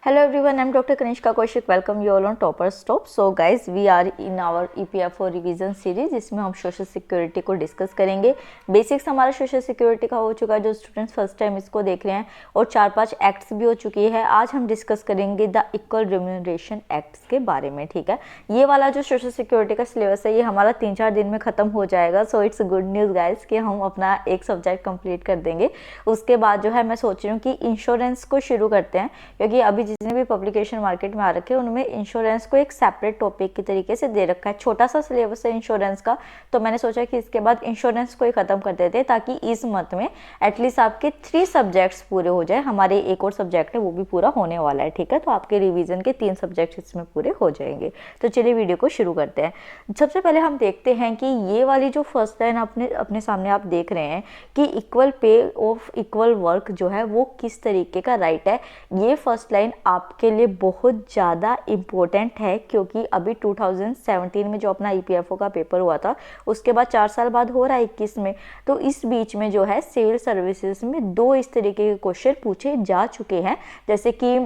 Hello everyone, I'm Dr. Kanishka Kaushik. Welcome you all on Topper Stop. So guys, we are in our EPFO revision series जिसमें हम social security को discuss करेंगे। Basics हमारा social security का हो चुका है, जो स्टूडेंट्स फर्स्ट टाइम इसको देख रहे हैं, और 4-5 एक्ट्स भी हो चुकी है। आज हम डिस्कस करेंगे द इक्वल रिम्यूनरेशन एक्ट्स के बारे में। ठीक है, ये वाला जो सोशल सिक्योरिटी का सिलेबस है ये हमारा 3-4 दिन में ख़त्म हो जाएगा। So it's good news guys कि हम अपना एक सब्जेक्ट कंप्लीट कर देंगे। उसके बाद जो है मैं सोच रही हूँ कि इंश्योरेंस को शुरू करते हैं, क्योंकि अभी जितने भी पब्लिकेशन मार्केट में आ रखे हैं उनमें इंश्योरेंस को एक सेपरेट टॉपिक की तरीके से दे रखा है। छोटा सा सिलेबस है इंश्योरेंस का, तो मैंने सोचा कि इसके बाद इंश्योरेंस को ही खत्म कर देते हैं, ताकि इस मंथ में एटलीस्ट आपके 3 सब्जेक्ट्स पूरे हो जाए। हमारे एक और सब्जेक्ट है वो भी पूरा होने वाला है। ठीक है, तो आपके रिवीजन के 3 सब्जेक्ट इसमें पूरे हो जाएंगे। तो चलिए वीडियो को शुरू करते हैं। सबसे पहले हम देखते हैं कि ये वाली जो फर्स्ट लाइन अपने सामने आप देख रहे हैं कि equal pay of equal work जो है वो किस तरीके का राइट है। ये फर्स्ट लाइन आपके लिए बहुत ज़्यादा इम्पोर्टेंट है, क्योंकि अभी 2017 में जो अपना ईपीएफओ का पेपर हुआ था उसके बाद 4 साल बाद हो रहा है 21 में, तो इस बीच में जो है सिविल सर्विसेज में 2 इस तरीके के क्वेश्चन पूछे जा चुके हैं। जैसे कि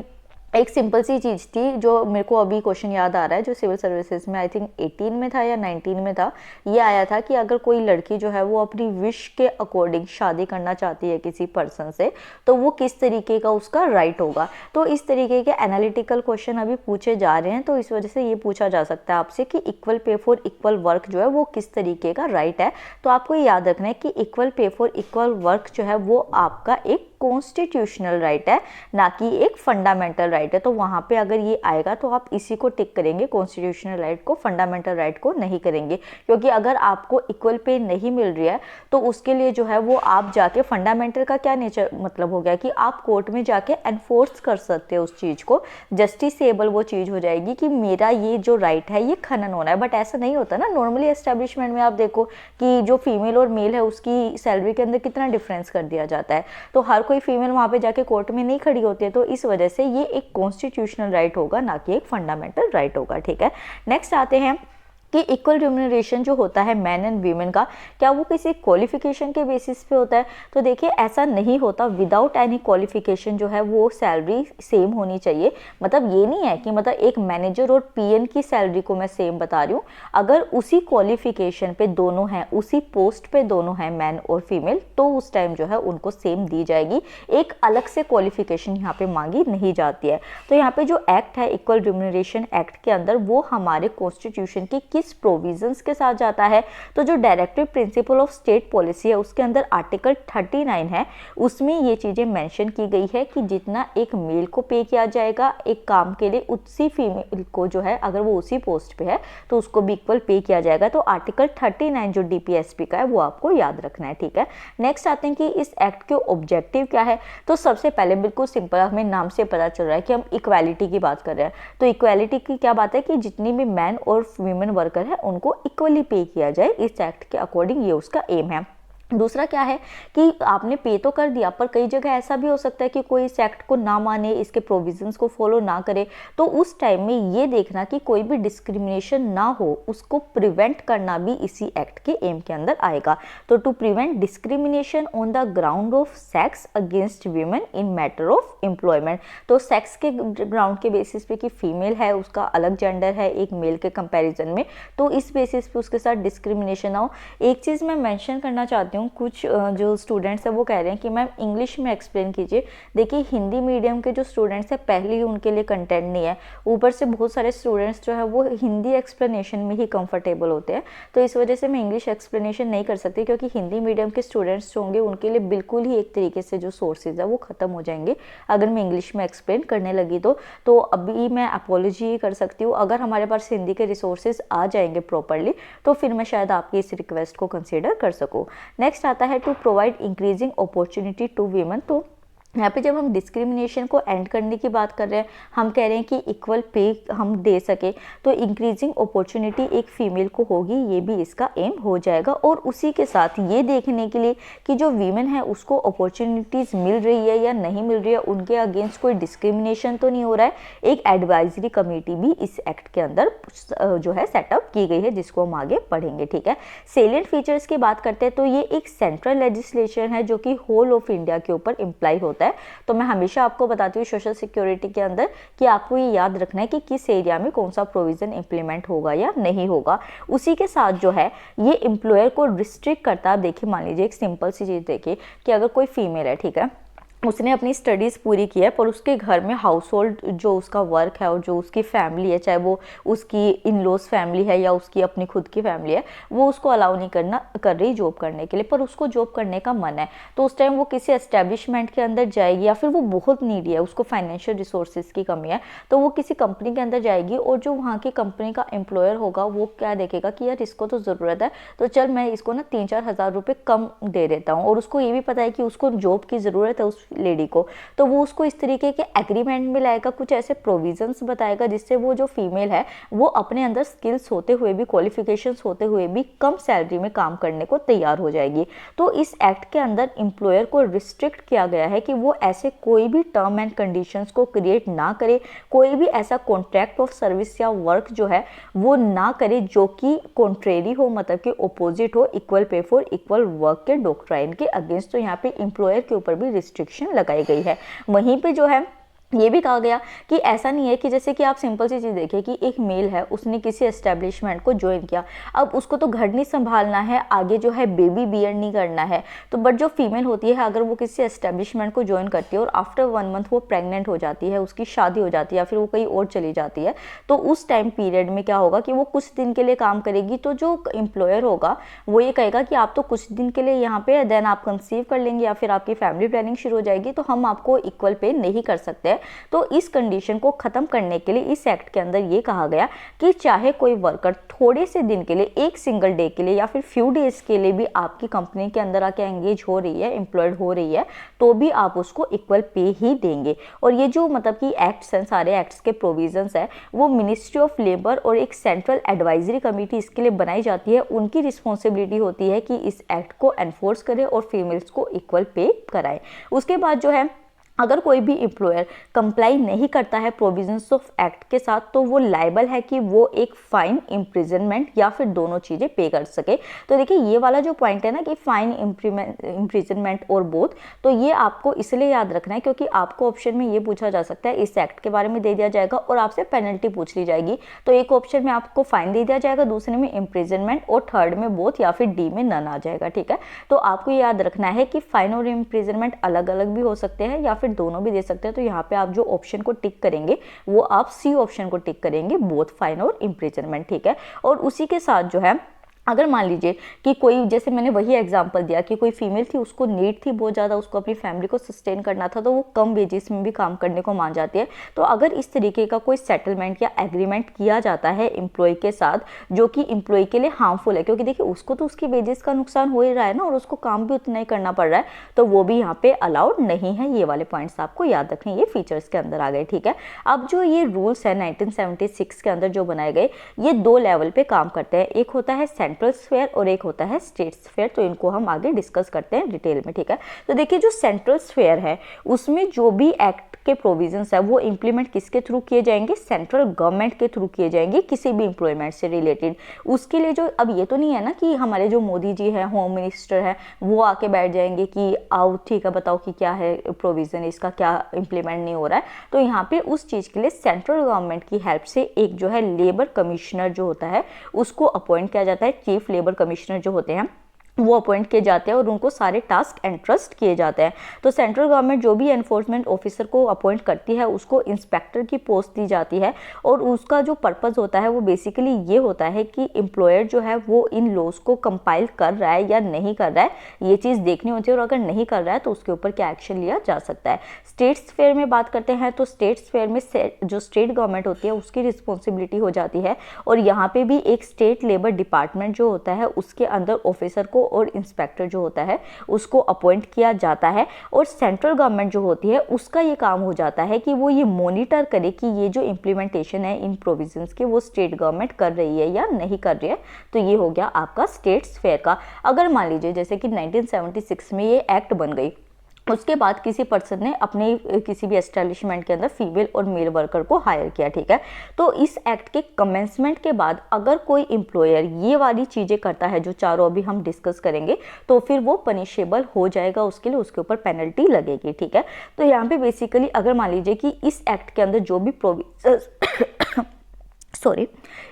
एक सिंपल सी चीज़ थी जो मेरे को अभी क्वेश्चन याद आ रहा है, जो सिविल सर्विसेज में आई थिंक 18 में था या 19 में था। ये आया था कि अगर कोई लड़की जो है वो अपनी विश के अकॉर्डिंग शादी करना चाहती है किसी पर्सन से, तो वो किस तरीके का उसका राइट होगा। तो इस तरीके के एनालिटिकल क्वेश्चन अभी पूछे जा रहे हैं, तो इस वजह से ये पूछा जा सकता है आपसे कि equal pay for equal work जो है वो किस तरीके का राइट है। तो आपको याद रखना है कि equal pay for equal work जो है वो आपका एक कॉन्स्टिट्यूशनल राइट है, ना कि एक फंडामेंटल राइट है। तो वहां पे अगर ये आएगा तो आप इसी को टिक करेंगे, कॉन्स्टिट्यूशनल राइट को, फंडामेंटल राइट को नहीं करेंगे। क्योंकि अगर आपको इक्वल पे नहीं मिल रही है तो उसके लिए जो है वो आप जाके, फंडामेंटल का क्या नेचर मतलब हो गया कि आप कोर्ट में जाके एनफोर्स कर सकते हो उस चीज़ को, जस्टिसेबल वो चीज़ हो जाएगी कि मेरा ये जो राइट है ये खनन होना है। बट ऐसा नहीं होता ना। नॉर्मली एस्टेब्लिशमेंट में आप देखो कि जो फीमेल और मेल है उसकी सैलरी के अंदर कितना डिफरेंस कर दिया जाता है, तो हर कोई फीमेल वहां पे जाके कोर्ट में नहीं खड़ी होती है। तो इस वजह से ये एक कॉन्स्टिट्यूशनल राइट होगा, ना कि एक फंडामेंटल राइट होगा। ठीक है, नेक्स्ट आते हैं कि इक्वल रिम्यूनरेशन जो होता है मैन एंड वीमेन का, क्या वो किसी क्वालिफिकेशन के बेसिस पे होता है? तो देखिए ऐसा नहीं होता। विदाउट एनी क्वालिफिकेशन जो है वो सैलरी सेम होनी चाहिए। मतलब ये नहीं है कि मतलब एक मैनेजर और पीएन की सैलरी को मैं सेम बता रही हूँ। अगर उसी क्वालिफिकेशन पे दोनों हैं, उसी पोस्ट पे दोनों हैं मैन और फीमेल, तो उस टाइम जो है उनको सेम दी जाएगी। एक अलग से क्वालिफिकेशन यहाँ पे मांगी नहीं जाती है। तो यहाँ पे जो एक्ट है इक्वल रिम्यूनरेशन एक्ट के अंदर, वो हमारे कॉन्स्टिट्यूशन की किस प्रोविजंस के साथ जाता है? तो जो directive principle of state policy है उसके अंदर आर्टिकल 39 है, उसमें ये चीजें मेंशन की गई है कि जितना एक मेल को पे किया जाएगा एक काम के लिए, उसी फीमेल को जो है अगर वो उसी पोस्ट पे है तो उसको भी इक्वल पे किया जाएगा। तो आर्टिकल 39 जो डीपीएसपी का है वो आपको याद रखना है। ठीक है, नेक्स्ट आते हैं कि इस एक्ट के ऑब्जेक्टिव क्या है। तो सबसे पहले बिल्कुल सिंपल, हमें नाम से पता चल रहा है कि हम इक्वालिटी की बात कर रहे हैं। तो इक्वालिटी की क्या बात है कि जितनी भी मैन और वीमेन वर्कर है उनको इक्वली पे किया जाए। इस एक्ट के अकॉर्डिंग ये उसका एम है। दूसरा क्या है कि आपने पे तो कर दिया, पर कई जगह ऐसा भी हो सकता है कि कोई इस एक्ट को ना माने, इसके प्रोविजंस को फॉलो ना करे। तो उस टाइम में ये देखना कि कोई भी डिस्क्रिमिनेशन ना हो, उसको प्रिवेंट करना भी इसी एक्ट के एम के अंदर आएगा। तो to prevent discrimination on the ground of sex against women in matter of employment. तो सेक्स के ग्राउंड के बेसिस पे कि फीमेल है उसका अलग जेंडर है एक मेल के कंपेरिजन में, तो इस बेसिस पे उसके साथ डिस्क्रिमिनेशन ना हो। एक चीज़ मैं मेंशन करना चाहती हूँ, कुछ जो स्टूडेंट्स हैं वो कह रहे हैं कि मैम इंग्लिश में एक्सप्लेन कीजिए। देखिए हिंदी मीडियम के जो स्टूडेंट्स हैं पहले ही उनके लिए कंटेंट नहीं है, ऊपर से बहुत सारे स्टूडेंट्स जो है वो हिंदी एक्सप्लेनेशन में ही कंफर्टेबल होते हैं। तो इस वजह से मैं इंग्लिश एक्सप्लेनेशन नहीं कर सकती, क्योंकि हिंदी मीडियम के स्टूडेंट्स जो होंगे उनके लिए बिल्कुल ही एक तरीके से जो सोर्सेज है वो ख़त्म हो जाएंगे अगर मैं इंग्लिश में एक्सप्लेन करने लगी। तो अभी मैं अपोलॉजी कर सकती हूँ। अगर हमारे पास हिंदी के रिसोर्सेज आ जाएंगे प्रॉपरली तो फिर मैं शायद आपकी इस रिक्वेस्ट को कंसिडर कर सकूँ। नेक्स्ट आता है to provide increasing opportunity to women. तो यहाँ पे जब हम डिस्क्रिमिनेशन को एंड करने की बात कर रहे हैं, हम कह रहे हैं कि इक्वल पे हम दे सके, तो इंक्रीजिंग अपॉर्चुनिटी एक फीमेल को होगी, ये भी इसका एम हो जाएगा। और उसी के साथ ये देखने के लिए कि जो वीमेन है उसको अपॉर्चुनिटीज़ मिल रही है या नहीं मिल रही है, उनके अगेंस्ट कोई डिस्क्रिमिनेशन तो नहीं हो रहा है, एक एडवाइजरी कमेटी भी इस एक्ट के अंदर जो है सेटअप की गई है, जिसको हम आगे पढ़ेंगे। ठीक है, सेलिएंट फीचर्स की बात करते हैं तो ये एक सेंट्रल लेजिस्लेशन है जो कि होल ऑफ इंडिया के ऊपर इम्प्लाई होता है। होता है। तो मैं हमेशा आपको बताती हूँ सोशल सिक्योरिटी के अंदर कि आपको ये याद रखना है कि किस एरिया में कौन सा प्रोविज़न इम्प्लीमेंट होगा या नहीं होगा। उसी के साथ जो है ये एम्प्लॉयर को रिस्ट्रिक्ट करता है। देखिए मान लीजिए एक सिंपल सी चीज़ देखिए कि अगर कोई फीमेल है, ठीक है, उसने अपनी स्टडीज़ पूरी की है पर उसके घर में हाउस होल्ड जो उसका वर्क है और जो उसकी फैमिली है, चाहे वो उसकी इन लॉज फैमिली है या उसकी अपनी खुद की फैमिली है, वो उसको अलाउ नहीं कर रही जॉब करने के लिए, पर उसको जॉब करने का मन है। तो उस टाइम वो किसी एस्टेब्लिशमेंट के अंदर जाएगी या फिर वो बहुत नीडी है, उसको फाइनेंशियल रिसोर्सेज की कमी है, तो वो किसी कंपनी के अंदर जाएगी और जो वहाँ की कंपनी का एम्प्लॉयर होगा वो क्या देखेगा कि यार इसको तो ज़रूरत है, तो चल मैं इसको ना 3-4 हज़ार रुपये कम दे देता हूँ। और उसको ये भी पता है कि उसको जॉब की ज़रूरत है उस लेडी को, तो वो उसको इस तरीके के एग्रीमेंट में लाएगा, कुछ ऐसे प्रोविजंस बताएगा जिससे वो जो फीमेल है वो अपने अंदर स्किल्स होते हुए भी, क्वालिफिकेशंस होते हुए भी कम सैलरी में काम करने को तैयार हो जाएगी। तो इस एक्ट के अंदर एम्प्लॉयर को रिस्ट्रिक्ट किया गया है कि वो ऐसे कोई भी टर्म एंड कंडीशंस को क्रिएट ना करे, कोई भी ऐसा कॉन्ट्रैक्ट ऑफ सर्विस या वर्क जो है वो ना करे जो कि कॉन्ट्रेरी हो, मतलब कि ओपोजिट हो equal pay for equal work के डॉक्ट्राइन के अगेंस्ट। तो यहाँ पे एम्प्लॉयर के ऊपर भी रिस्ट्रिक्शन लगाई गई है। वहीं पे जो है ये भी कहा गया कि ऐसा नहीं है कि जैसे कि आप सिंपल सी चीज़ देखिए कि एक मेल है, उसने किसी एस्टेब्लिशमेंट को ज्वाइन किया, अब उसको तो घर नहीं संभालना है, आगे जो है बेबी बियर नहीं करना है, तो बट जो फीमेल होती है अगर वो किसी एस्टेब्लिशमेंट को ज्वाइन करती है और आफ्टर 1 मंथ वो प्रेग्नेंट हो जाती है, उसकी शादी हो जाती है या फिर वो कहीं और चली जाती है, तो उस टाइम पीरियड में क्या होगा कि वो कुछ दिन के लिए काम करेगी। तो जो एम्प्लॉयर होगा वो ये कहेगा कि आप तो कुछ दिन के लिए यहाँ पे, देन आप कंसीव कर लेंगे या फिर आपकी फैमिली प्लानिंग शुरू हो जाएगी, तो हम आपको इक्वल पे नहीं कर सकते। तो इस कंडीशन को खत्म करने के लिए इस एक्ट के अंदर ये कहा गया कि चाहे कोई वर्कर थोड़े से दिन के लिए, एक सिंगल डे के लिए या फिर फ्यू डेज के लिए भी आपकी कंपनी के अंदर आके एंगेज हो रही है, एम्प्लॉयड हो रही है, तो भी आप उसको इक्वल पे ही देंगे। और ये जो मतलब कि एक्ट्स हैं, सारे एक्ट्स के प्रोविजंस है, वो मिनिस्ट्री ऑफ लेबर और एक सेंट्रल एडवाइजरी कमेटी इसके लिए बनाई जाती है, उनकी रिस्पॉन्सिबिलिटी होती है कि इस एक्ट को एनफोर्स करे और फीमेल्स को इक्वल पे कराए। उसके बाद जो है अगर कोई भी एम्प्लॉयर कंप्लाई नहीं करता है प्रोविजंस ऑफ एक्ट के साथ, तो वो लायबल है कि वो एक फाइन, इम्प्रिजनमेंट या फिर दोनों चीज़ें पे कर सके। तो देखिए ये वाला जो पॉइंट है ना कि फाइन, इम्प्रिजनमेंट और बोथ, तो ये आपको इसलिए याद रखना है क्योंकि आपको ऑप्शन में ये पूछा जा सकता है, इस एक्ट के बारे में दे दिया जाएगा और आपसे पेनल्टी पूछ ली जाएगी। तो एक ऑप्शन में आपको फाइन दे दिया जाएगा, दूसरे में इम्प्रिजनमेंट और थर्ड में बोथ या फिर डी में नन आ जाएगा, ठीक है। तो आपको ये याद रखना है कि फाइन और इम्प्रिजनमेंट अलग अलग भी हो सकते हैं या फिर दोनों भी दे सकते हैं। तो यहाँ पे आप जो ऑप्शन को टिक करेंगे वो आप सी ऑप्शन को टिक करेंगे, बोथ फाइन और इम्प्रिजनमेंट, ठीक है। और उसी के साथ जो है अगर मान लीजिए कि कोई, जैसे मैंने वही एग्जांपल दिया कि कोई फीमेल थी, उसको नीड थी बहुत ज़्यादा, उसको अपनी फैमिली को सस्टेन करना था, तो वो कम वेजेस में भी काम करने को मान जाती है। तो अगर इस तरीके का कोई सेटलमेंट या एग्रीमेंट किया जाता है एम्प्लॉय के साथ जो कि एम्प्लॉय के लिए हार्मफुल है, क्योंकि देखिए उसको तो उसकी वेजेस का नुकसान हो ही रहा है ना और उसको काम भी उतना ही करना पड़ रहा है, तो वो भी यहाँ पे अलाउड नहीं है। ये वाले पॉइंट्स आपको याद रखने, ये फीचर्स के अंदर आ गए, ठीक है। अब जो ये रूल्स है 1976 के अंदर जो बनाए गए, ये 2 लेवल पे काम करते हैं, एक होता है सेंट्रल स्फीयर और एक होता है स्टेट स्फीयर। तो इनको हम आगे डिस्कस करते हैं डिटेल में, ठीक है। तो देखिए जो सेंट्रल स्फीयर है उसमें जो भी एक्ट के प्रोविजंस है वो इंप्लीमेंट किसके थ्रू किए जाएंगे, सेंट्रल गवर्नमेंट के थ्रू किए जाएंगे किसी भी एम्प्लॉयमेंट से रिलेटेड। उसके लिए जो, अब ये तो नहीं है ना कि हमारे जो मोदी जी हैं, होम मिनिस्टर है, वो आके बैठ जाएंगे कि आओ ठीक है बताओ कि क्या है प्रोविजन, इसका क्या इंप्लीमेंट नहीं हो रहा है। तो यहाँ पे उस चीज़ के लिए सेंट्रल गवर्नमेंट की हेल्प से एक जो है लेबर कमिश्नर जो होता है उसको अपॉइंट किया जाता है, चीफ लेबर कमिश्नर जो होते हैं वो अपॉइंट किए जाते हैं और उनको सारे टास्क एंट्रस्ट किए जाते हैं। तो सेंट्रल गवर्नमेंट जो भी एनफोर्समेंट ऑफिसर को अपॉइंट करती है उसको इंस्पेक्टर की पोस्ट दी जाती है और उसका जो पर्पस होता है वो बेसिकली ये होता है कि एम्प्लॉयर जो है वो इन लॉज को कंपाइल कर रहा है या नहीं कर रहा है, ये चीज़ देखनी होती है, और अगर नहीं कर रहा है तो उसके ऊपर क्या एक्शन लिया जा सकता है। स्टेट स्फीयर में बात करते हैं तो स्टेट स्फीयर में जो स्टेट गवर्नमेंट होती है उसकी रिस्पॉन्सिबिलिटी हो जाती है और यहाँ पे भी एक स्टेट लेबर डिपार्टमेंट जो होता है उसके अंदर ऑफिसर को और इंस्पेक्टर जो होता है उसको अपॉइंट किया जाता है। और सेंट्रल गवर्नमेंट जो होती है उसका ये काम हो जाता है कि वो ये मॉनिटर करे कि ये जो इम्प्लीमेंटेशन है इन प्रोविजंस की वो स्टेट गवर्नमेंट कर रही है या नहीं कर रही है। तो ये हो गया आपका स्टेट स्फीयर का। अगर मान लीजिए जैसे कि 1976 में ये एक्ट बन गई उसके बाद किसी पर्सन ने अपने किसी भी एस्टेब्लिशमेंट के अंदर फीमेल और मेल वर्कर को हायर किया, ठीक है। तो इस एक्ट के कमेंसमेंट के बाद अगर कोई एम्प्लॉयर ये वाली चीज़ें करता है जो चारों अभी हम डिस्कस करेंगे, तो फिर वो पनिशेबल हो जाएगा, उसके लिए उसके ऊपर पेनल्टी लगेगी, ठीक है। तो यहाँ पे बेसिकली अगर मान लीजिए कि इस एक्ट के अंदर जो भी प्रोविजंस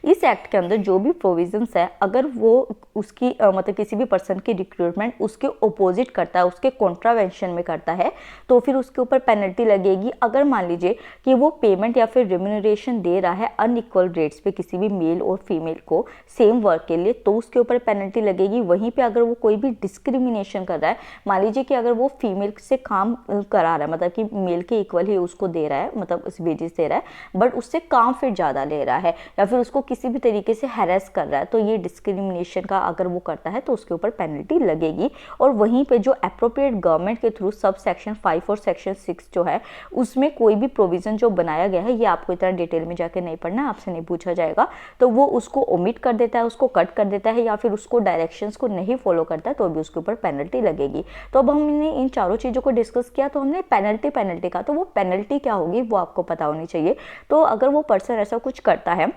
इस एक्ट के अंदर जो भी प्रोविजंस है, अगर वो उसकी मतलब किसी भी पर्सन की रिक्रूटमेंट उसके ओपोजिट करता है, उसके कॉन्ट्रावेंशन में करता है, तो फिर उसके ऊपर पेनल्टी लगेगी। अगर मान लीजिए कि वो पेमेंट या फिर रिम्यूनरेशन दे रहा है अनइक्वल रेट्स पे किसी भी मेल और फीमेल को सेम वर्क के लिए, तो उसके ऊपर पेनल्टी लगेगी। वहीं पे अगर वो कोई भी डिस्क्रिमिनेशन कर रहा है, मान लीजिए कि अगर वो फीमेल से काम करा रहा है, मतलब कि मेल के इक्वल ही उसको दे रहा है, मतलब उस वेजेस दे रहा है, बट उससे काम फिर ज़्यादा ले रहा है, या फिर उसको किसी भी तरीके से हैरेस कर रहा है, तो ये डिस्क्रिमिनेशन का अगर वो करता है तो उसके ऊपर पेनल्टी लगेगी। और वहीं पे जो अप्रोप्रिएट गवर्नमेंट के थ्रू सब सेक्शन 5 और सेक्शन 6 जो है, उसमें कोई भी प्रोविजन जो बनाया गया है, ये आपको इतना डिटेल में जाके नहीं पढ़ना, आपसे नहीं पूछा जाएगा, तो वो उसको ओमिट कर देता है, उसको कट कर देता है, या फिर उसको डायरेक्शंस को नहीं फॉलो करता है, तो भी उसके ऊपर पेनल्टी लगेगी। तो अब हमने इन चारों चीज़ों को डिस्कस किया, तो हमने पेनल्टी का, तो वो पेनल्टी क्या होगी वो आपको पता होनी चाहिए। तो अगर वो पर्सन ऐसा कुछ करता है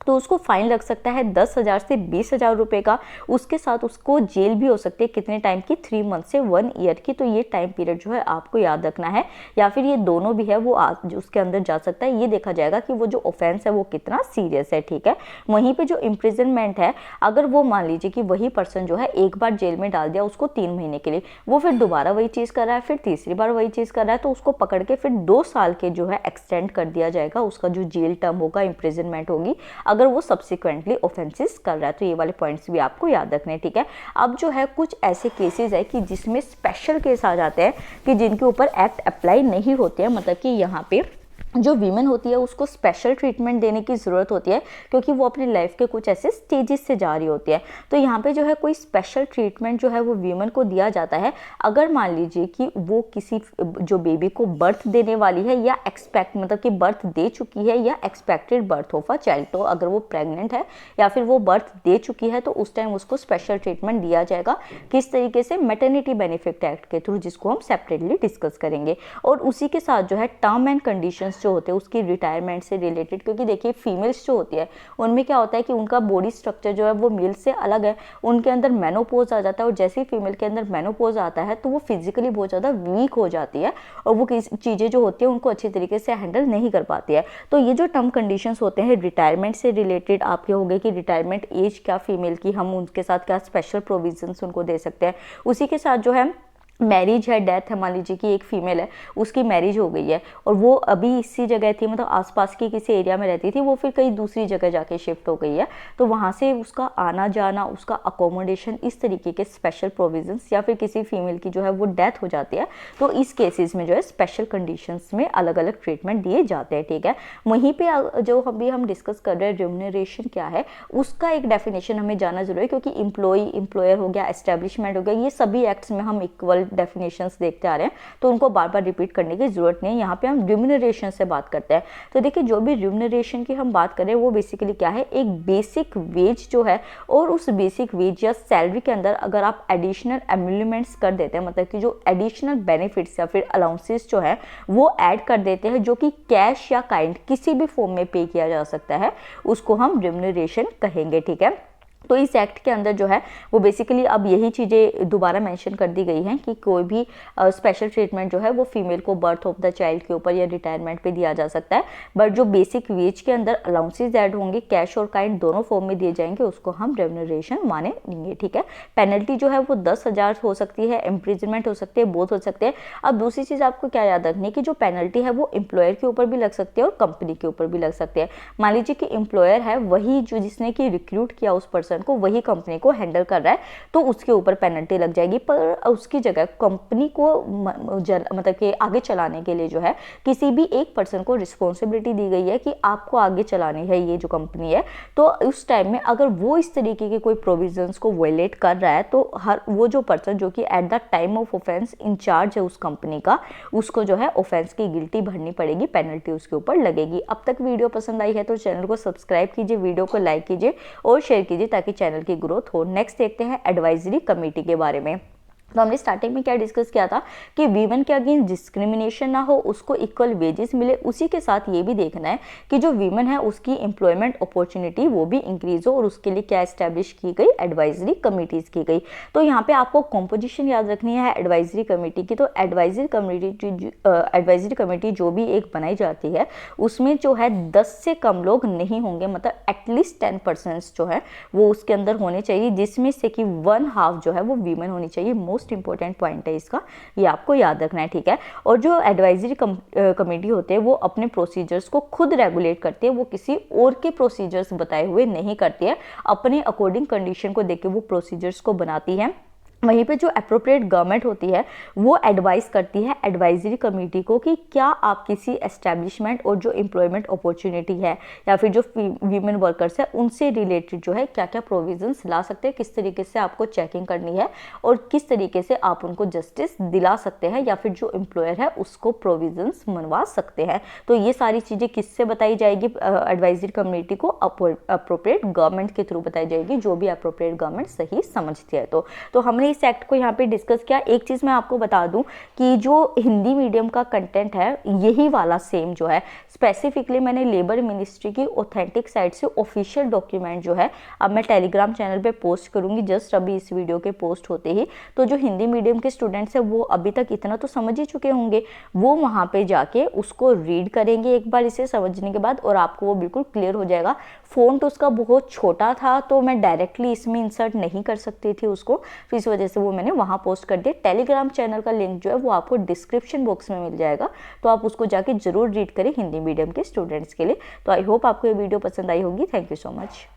तो उसको फाइन लग सकता है 10,000 से 20,000 रुपए का। उसके साथ उसको जेल भी हो सकती है, कितने टाइम की, 3 मंथ से 1 ईयर की। तो ये टाइम पीरियड जो है आपको याद रखना है, या फिर ये दोनों भी है वो उसके अंदर जा सकता है। ये देखा जाएगा कि वो जो ऑफेंस है वो कितना सीरियस है, ठीक है। वहीं पे जो इम्प्रिजनमेंट है, अगर वो मान लीजिए कि वही पर्सन जो है एक बार जेल में डाल दिया उसको 3 महीने के लिए, वो फिर दोबारा वही चीज़ कर रहा है, फिर तीसरी बार वही चीज़ कर रहा है, तो उसको पकड़ के फिर 2 साल के जो है एक्सटेंड कर दिया जाएगा, उसका जो जेल टर्म होगा, इम्प्रिजनमेंट होगी, अगर वो सब्सिक्वेंटली ऑफेंसेस कर रहा है। तो ये वाले पॉइंट्स भी आपको याद रखने, ठीक है। अब जो है कुछ ऐसे केसेस है कि जिसमें स्पेशल केस आ जाते हैं कि जिनके ऊपर एक्ट अप्लाई नहीं होते हैं, मतलब कि यहाँ पे जो वीमेन होती है उसको स्पेशल ट्रीटमेंट देने की ज़रूरत होती है, क्योंकि वो अपनी लाइफ के कुछ ऐसे स्टेजेस से जा रही होती है। तो यहाँ पे जो है कोई स्पेशल ट्रीटमेंट जो है वो वीमेन को दिया जाता है, अगर मान लीजिए कि वो किसी जो बेबी को बर्थ देने वाली है, या मतलब कि बर्थ दे चुकी है, या expected birth of a child. तो अगर वो प्रेग्नेंट है या फिर वो बर्थ दे चुकी है, तो उस टाइम उसको स्पेशल ट्रीटमेंट दिया जाएगा। किस तरीके से? मैटरनिटी बेनिफिट एक्ट के थ्रू, जिसको हम सेपरेटली डिस्कस करेंगे। और उसी के साथ जो है टर्म एंड कंडीशंस जो होते हैं उसकी रिटायरमेंट से रिलेटेड, क्योंकि देखिए फीमेल्स जो होती है उनमें क्या होता है कि उनका बॉडी स्ट्रक्चर जो है वो मेल से अलग है, उनके अंदर मेनोपॉज आ जाता है, और जैसे ही फीमेल के अंदर मेनोपॉज आता है तो वो फिजिकली बहुत ज़्यादा वीक हो जाती है, और वो चीज़ें जो होती है उनको अच्छी तरीके से हैंडल नहीं कर पाती है। तो ये जो टर्म कंडीशंस होते हैं रिटायरमेंट से रिलेटेड, आपके हो गए कि रिटायरमेंट एज क्या फीमेल की, हम उनके साथ क्या स्पेशल प्रोविजंस उनको दे सकते हैं। उसी के साथ जो है मैरिज है, डेथ है, मान लीजिए कि एक फीमेल है उसकी मैरिज हो गई है और वो अभी इसी जगह थी, मतलब आसपास की किसी एरिया में रहती थी, वो फिर कहीं दूसरी जगह जाके शिफ्ट हो गई है, तो वहाँ से उसका आना जाना, उसका अकोमोडेशन, इस तरीके के स्पेशल प्रोविजंस, या फिर किसी फीमेल की जो है वो डेथ हो जाती है, तो इस केसेस में जो है स्पेशल कंडीशंस में अलग अलग ट्रीटमेंट दिए जाते हैं, ठीक है। वहीं पर जो अभी हम डिस्कस कर रहे हैं रिम्यूनरेशन क्या है, उसका एक डेफिनेशन हमें जाना जरूरी है, क्योंकि एम्प्लॉय, एम्प्लॉयर हो गया, एस्टेब्लिशमेंट हो गया, ये सभी एक्ट्स में हम इक्वल डेफिनेशंस देखते आ रहे हैं, तो उनको बार बार रिपीट करने की जरूरत नहीं है। यहाँ पे हम रिम्यूनरेशन से बात करते हैं, तो देखिए जो भी रिम्यूनरेशन की हम बात करें वो बेसिकली क्या है, एक बेसिक वेज जो है, और उस बेसिक वेज या सैलरी के अंदर अगर आप एडिशनल एम्यूलमेंट्स कर देते हैं, मतलब कि जो एडिशनल बेनिफिट्स या फिर अलाउंसेस जो है वो ऐड कर देते हैं, जो कि कैश या काइंड किसी भी फॉर्म में पे किया जा सकता है, उसको हम रिम्यूनरेशन कहेंगे, ठीक है। तो इस एक्ट के अंदर जो है वो बेसिकली अब यही चीज़ें दोबारा मेंशन कर दी गई हैं कि कोई भी स्पेशल ट्रीटमेंट जो है वो फीमेल को बर्थ ऑफ द चाइल्ड के ऊपर या रिटायरमेंट पे दिया जा सकता है, बट जो बेसिक वेज के अंदर अलाउंसेस ऐड होंगे, कैश और काइंड दोनों फॉर्म में दिए जाएंगे, उसको हम रेम्यूनरेशन मानेंगे, ठीक है। पेनल्टी जो है वो 10,000 हो सकती है, इम्प्रिजनमेंट हो सकती है, बोथ हो सकते हैं। अब दूसरी चीज़ आपको क्या याद रखनी है कि जो पेनल्टी है वो एम्प्लॉयर के ऊपर भी लग सकती है और कंपनी के ऊपर भी लग सकती है। मान लीजिए कि एम्प्लॉयर है वही जो जिसने कि रिक्रूट किया उस पर्सन को, वही कंपनी को हैंडल कर रहा है, तो उसके ऊपर पेनल्टी लग जाएगी, पर उसकी जगह कंपनी को मतलब कि आगे चलाने के लिए जो है किसी भी एक पर्सन को रिस्पॉन्सिबिलिटी दी गई है कि आपको आगे चलानी है ये जो कंपनी है, तो उस टाइम में अगर वो इस तरीके के कोई प्रोविजंस को वायलेट कर रहा है, तो हर वो जो पर्सन जो कि at the time of offence in-charge है उस कंपनी का, उसको जो है ऑफेंस की गिल्टी भरनी पड़ेगी, पेनल्टी उसके ऊपर लगेगी। अब तक वीडियो पसंद आई है तो चैनल को सब्सक्राइब कीजिए, वीडियो को लाइक कीजिए और शेयर कीजिए ताकि चैनल की ग्रोथ हो। नेक्स्ट देखते हैं एडवाइजरी कमेटी के बारे में। तो हमने स्टार्टिंग में क्या डिस्कस किया था कि वीमेन के अगेंस्ट डिस्क्रिमिनेशन ना हो, उसको इक्वल वेजेस मिले, उसी के साथ ये भी देखना है कि जो वीमेन है उसकी एम्प्लॉयमेंट अपॉर्चुनिटी वो भी इंक्रीज हो, और उसके लिए क्या एस्टेब्लिश की गई, एडवाइजरी कमिटीज़ की गई। तो यहाँ पे आपको कॉम्पोजिशन याद रखनी है एडवाइजरी कमेटी की। तो एडवाइजरी कमेटी जो भी एक बनाई जाती है उसमें जो है 10 से कम लोग नहीं होंगे, मतलब एटलीस्ट 10% जो है वो उसके अंदर होने चाहिए, जिसमें से कि 1/2 जो है वो वीमेन होनी चाहिए। मोस्ट इंपॉर्टेंट पॉइंट है इसका, ये आपको याद रखना है, ठीक है। और जो एडवाइजरी कमेटी होते हैं वो अपने प्रोसीजर्स को खुद रेगुलेट करती है, वो किसी और के प्रोसीजर्स बताए हुए नहीं करती है, अपने अकॉर्डिंग कंडीशन को देख के वो प्रोसीजर्स को बनाती है। वहीं पे जो अप्रोप्रिएट गवर्नमेंट होती है वो एडवाइस करती है एडवाइजरी कमेटी को कि क्या आप किसी एस्टैब्लिशमेंट और जो एम्प्लॉयमेंट अपॉर्चुनिटी है या फिर जो वीमेन वर्कर्स है उनसे रिलेटेड जो है क्या क्या प्रोविजंस ला सकते हैं, किस तरीके से आपको चेकिंग करनी है और किस तरीके से आप उनको जस्टिस दिला सकते हैं या फिर जो एम्प्लॉयर है उसको प्रोविजंस मनवा सकते हैं। तो ये सारी चीज़ें किससे बताई जाएगी, एडवाइजरी कमेटी को अप्रोप्रिएट गवर्नमेंट के थ्रू बताई जाएगी, जो भी अप्रोप्रिएट गवर्नमेंट सही समझती है। तो हमने इस एक्ट को यहाँ पे डिस्कस किया। एक चीज़ मैं आपको बता दूं कि जो हिंदी मीडियम का कंटेंट है यही वाला सेम जो है, स्पेसिफिकली मैंने लेबर मिनिस्ट्री की ऑथेंटिक साइट से ऑफिशियल डॉक्यूमेंट जो है अब मैं टेलीग्राम चैनल पे पोस्ट करूंगी जस्ट अभी इस वीडियो के पोस्ट होते ही। तो जो हिंदी मीडियम के स्टूडेंट्स हैं वो अभी तक इतना तो समझ ही चुके होंगे, वो वहाँ पे जाके उसको रीड करेंगे एक बार इसे समझने के बाद, और आपको वो बिल्कुल क्लियर हो जाएगा। फ़ॉन्ट उसका बहुत छोटा था तो मैं डायरेक्टली इसमें इंसर्ट नहीं कर सकती थी उसको, तो इस वजह से वो मैंने वहाँ पोस्ट कर दिया। टेलीग्राम चैनल का लिंक जो है वो आपको डिस्क्रिप्शन बॉक्स में मिल जाएगा, तो आप उसको जाके जरूर रीड करें हिंदी मीडियम के स्टूडेंट्स के लिए। तो आई होप आपको ये वीडियो पसंद आई होगी। Thank you so much.